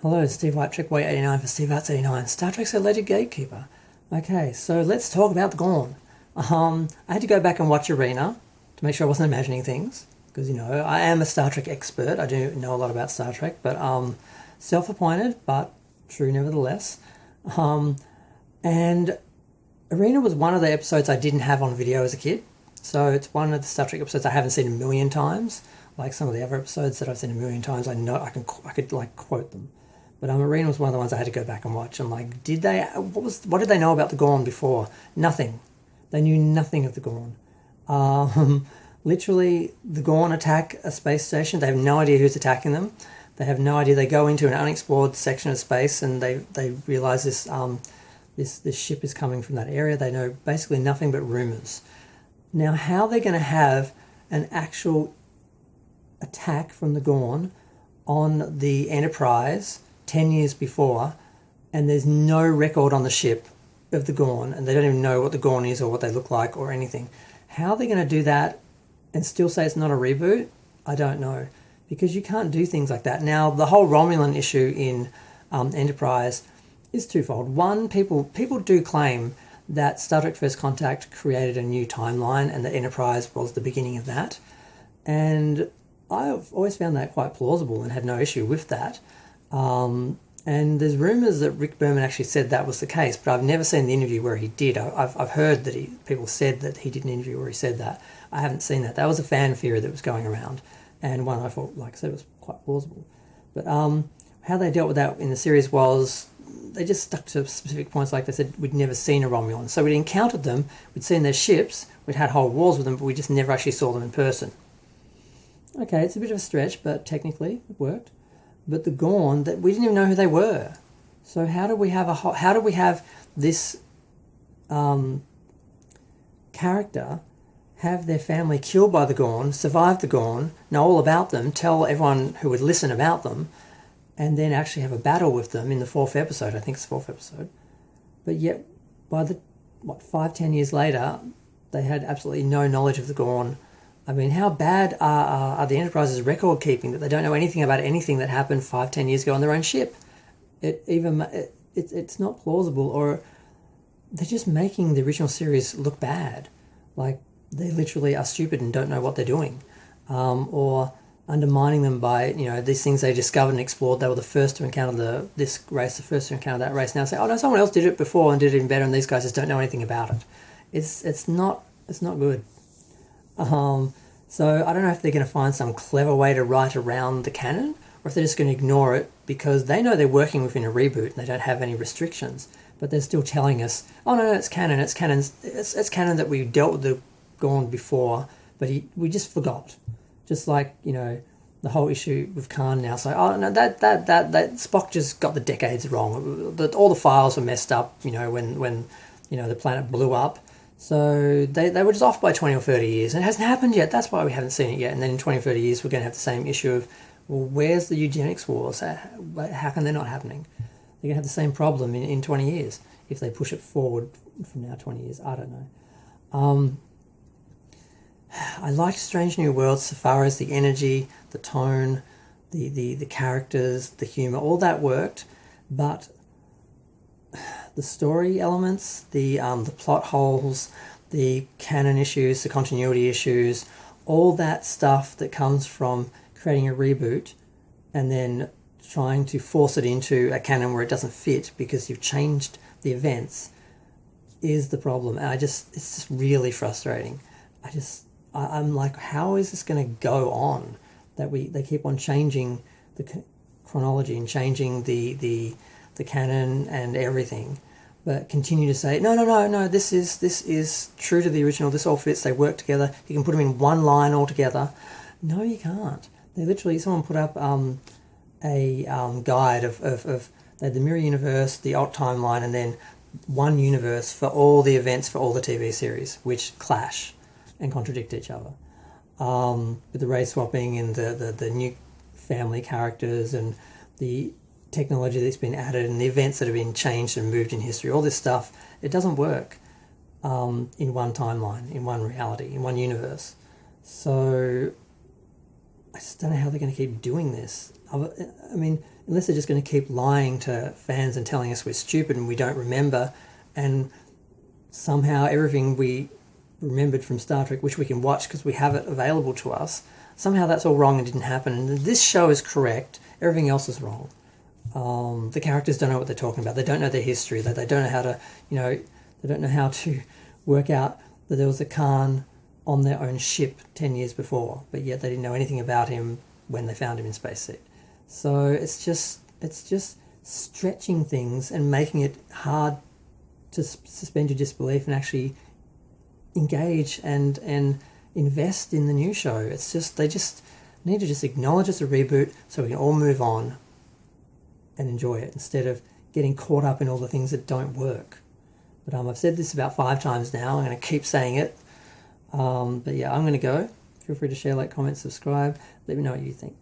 Hello, Steve White, TREK 89 for Steve Arts 89, Star Trek's alleged gatekeeper. Okay, so let's talk about the Gorn. I had to go back and watch Arena to make sure I wasn't imagining things, because, I am a Star Trek expert. I do know a lot about Star Trek, but self-appointed, but true nevertheless. And Arena was one of the episodes I didn't have on video as a kid. So it's one of the Star Trek episodes I haven't seen a million times. Like some of the other episodes that I've seen a million times, I know I could like quote them. But Arena was one of the ones I had to go back and watch. And like, what did they know about the Gorn before? Nothing. They knew nothing of the Gorn. Literally, the Gorn attack a space station. They have no idea who's attacking them. They have no idea. They go into an unexplored section of space and they realize this ship is coming from that area. They know basically nothing but rumors. Now, how they're going to have an actual attack from the Gorn on the Enterprise 10 years before, and there's no record on the ship of the Gorn, and they don't even know what the Gorn is or what they look like or anything. How are they going to do that and still say it's not a reboot? I don't know, because you can't do things like that. Now, the whole Romulan issue in Enterprise is twofold. One, people do claim that Star Trek First Contact created a new timeline and that Enterprise was the beginning of that. And I've always found that quite plausible and had no issue with that. And there's rumours that Rick Berman actually said that was the case, but I've never seen the interview where he did. I've heard that people said that he did an interview where he said that. I haven't seen that. That was a fan theory that was going around, and one I thought, like I said, was quite plausible. But how they dealt with that in the series was they just stuck to specific points. Like they said, we'd never seen a Romulan. So we'd encountered them, we'd seen their ships, we'd had whole wars with them, but we just never actually saw them in person. Okay, it's a bit of a stretch, but technically it worked. But the Gorn, that we didn't even know who they were. So how do we have this character have their family killed by the Gorn, survive the Gorn, know all about them, tell everyone who would listen about them, and then actually have a battle with them in the fourth episode? I think it's the fourth episode. But yet, by 5-10 years later, they had absolutely no knowledge of the Gorn. I mean, how bad are the Enterprise's record keeping that they don't know anything about anything that happened 5-10 years ago on their own ship? It's not plausible, or they're just making the original series look bad. Like, they literally are stupid and don't know what they're doing. Or undermining them by, these things they discovered and explored. They were the first to encounter this race, the first to encounter that race. Now say, oh no, someone else did it before and did it even better, and these guys just don't know anything about it. It's not good. So I don't know if they're going to find some clever way to write around the canon, or if they're just going to ignore it because they know they're working within a reboot and they don't have any restrictions. But they're still telling us, oh no, it's canon. It's canon that we dealt with the Gorn before, but we just forgot. Just like the whole issue with Khan now. So that Spock just got the decades wrong. All the files were messed up. When the planet blew up. So they were just off by 20 or 30 years. And it hasn't happened yet. That's why we haven't seen it yet. And then in 20 or 30 years, we're going to have the same issue of, well, where's the eugenics wars? How can they not happening? They're going to have the same problem in 20 years if they push it forward from now 20 years. I don't know. I liked Strange New Worlds so far as the energy, the tone, the characters, the humour, all that worked. But the story elements, the plot holes, the canon issues, the continuity issues, all that stuff that comes from creating a reboot and then trying to force it into a canon where it doesn't fit because you've changed the events is the problem. And it's just really frustrating. I'm like, how is this going to go on? They keep on changing the chronology and changing the canon and everything, but continue to say no, this is true to the original, this all fits, they work together, you can put them in one line all together. No, you can't. They literally, someone put up a guide of they had the mirror universe, the alt timeline, and then one universe for all the events for all the TV series, which clash and contradict each other, with the race swapping and the new family characters and the technology that's been added and the events that have been changed and moved in history, all this stuff, it doesn't work in one timeline, in one reality, in one universe. So I just don't know how they're going to keep doing this. I mean, unless they're just going to keep lying to fans and telling us we're stupid and we don't remember, and somehow everything we remembered from Star Trek, which we can watch because we have it available to us, somehow that's all wrong and didn't happen. And this show is correct, everything else is wrong. The characters don't know what they're talking about. They don't know their history. They don't know how to, they don't know how to work out that there was a Khan on their own ship 10 years before, but yet they didn't know anything about him when they found him in Space Seed. So it's just stretching things and making it hard to suspend your disbelief and actually engage and invest in the new show. It's just, they just need to just acknowledge it's a reboot so we can all move on and enjoy it instead of getting caught up in all the things that don't work. But I've said this about 5 times now. I'm going to keep saying it. But yeah, I'm going to go. Feel free to share, like, comment, subscribe. Let me know what you think.